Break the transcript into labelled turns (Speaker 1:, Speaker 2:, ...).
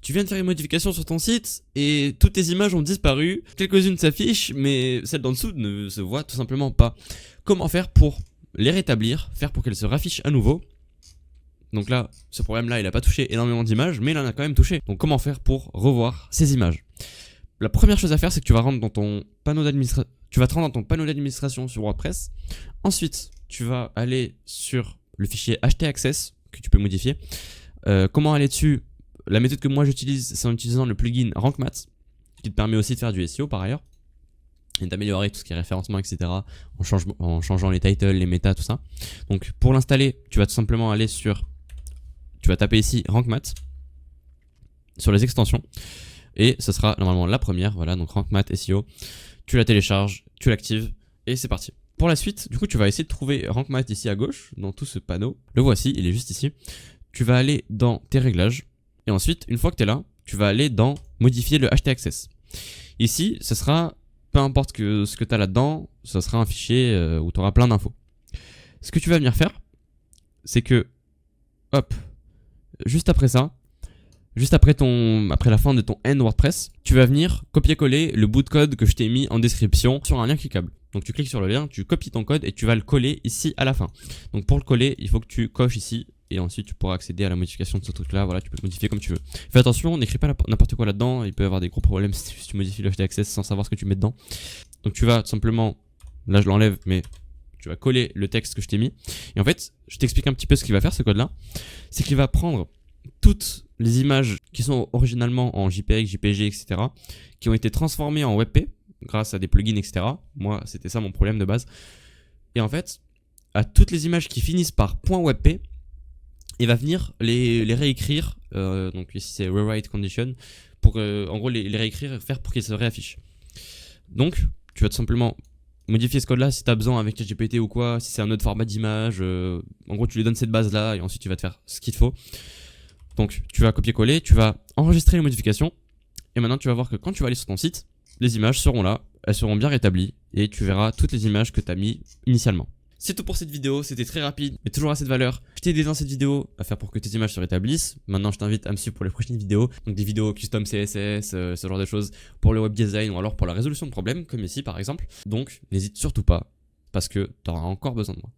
Speaker 1: Tu viens de faire une modification sur ton site et toutes tes images ont disparu. Quelques-unes s'affichent, mais celles d'en dessous ne se voient tout simplement pas. Comment faire pour les rétablir, faire pour qu'elles se raffichent à nouveau? Donc là, ce problème-là, il n'a pas touché énormément d'images, mais il en a quand même touché. Donc comment faire pour revoir ces images? La première chose à faire, c'est que tu vas rentrer dans ton panneau d'administration. Tu vas te rendre dans ton panneau d'administration sur WordPress. Ensuite, tu vas aller sur le fichier htaccess que tu peux modifier. Comment aller dessus? La méthode que moi j'utilise, c'est en utilisant le plugin RankMath, qui te permet aussi de faire du SEO par ailleurs, et d'améliorer tout ce qui est référencement, etc. en changeant les titles, les méta, tout ça. Donc pour l'installer, tu vas tout simplement aller sur... Tu vas taper ici RankMath, sur les extensions, et ce sera normalement la première, voilà, donc RankMath SEO. Tu la télécharges, tu l'actives, et c'est parti. Pour la suite, du coup, tu vas essayer de trouver RankMath ici à gauche, dans tout ce panneau. Le voici, il est juste ici. Tu vas aller dans tes réglages, et ensuite, une fois que tu es là, tu vas aller dans modifier le htaccess. Ici, ce sera, peu importe ce que tu as là-dedans, ce sera un fichier où tu auras plein d'infos. Ce que tu vas venir faire, c'est que, hop, juste après ça, juste après la fin de ton end WordPress, tu vas venir copier-coller le bout de code que je t'ai mis en description sur un lien cliquable. Donc tu cliques sur le lien, tu copies ton code et tu vas le coller ici à la fin. Donc pour le coller, il faut que tu coches ici et ensuite tu pourras accéder à la modification de ce truc là. Voilà, tu peux le modifier comme tu veux. Fais attention, n'écris pas n'importe quoi là-dedans, il peut y avoir des gros problèmes si tu modifies le htaccess sans savoir ce que tu mets dedans. Donc tu vas tout simplement, là je l'enlève, mais tu vas coller le texte que je t'ai mis. Et en fait, je t'explique un petit peu ce qu'il va faire ce code là. C'est qu'il va prendre toutes les images qui sont originalement en JPEG, JPG, etc. qui ont été transformées en WebP grâce à des plugins, etc. Moi, c'était ça mon problème de base. Et en fait, à toutes les images qui finissent par .webp, il va venir les réécrire. Donc ici, c'est rewrite condition. Pour en gros les réécrire et faire pour qu'ils se réaffichent. Donc, tu vas tout simplement modifier ce code-là si tu as besoin avec ChatGPT ou quoi. Si c'est un autre format d'image. En gros, tu lui donnes cette base-là et ensuite, tu vas te faire ce qu'il te faut. Donc, tu vas copier-coller, tu vas enregistrer les modifications. Et maintenant, tu vas voir que quand tu vas aller sur ton site, les images seront là, elles seront bien rétablies et tu verras toutes les images que tu as mis initialement. C'est tout pour cette vidéo, c'était très rapide mais toujours assez de valeur. Je t'ai aidé dans cette vidéo à faire pour que tes images se rétablissent. Maintenant, je t'invite à me suivre pour les prochaines vidéos. Donc des vidéos custom CSS, ce genre de choses pour le web design ou alors pour la résolution de problèmes comme ici par exemple. Donc, n'hésite surtout pas parce que tu auras encore besoin de moi.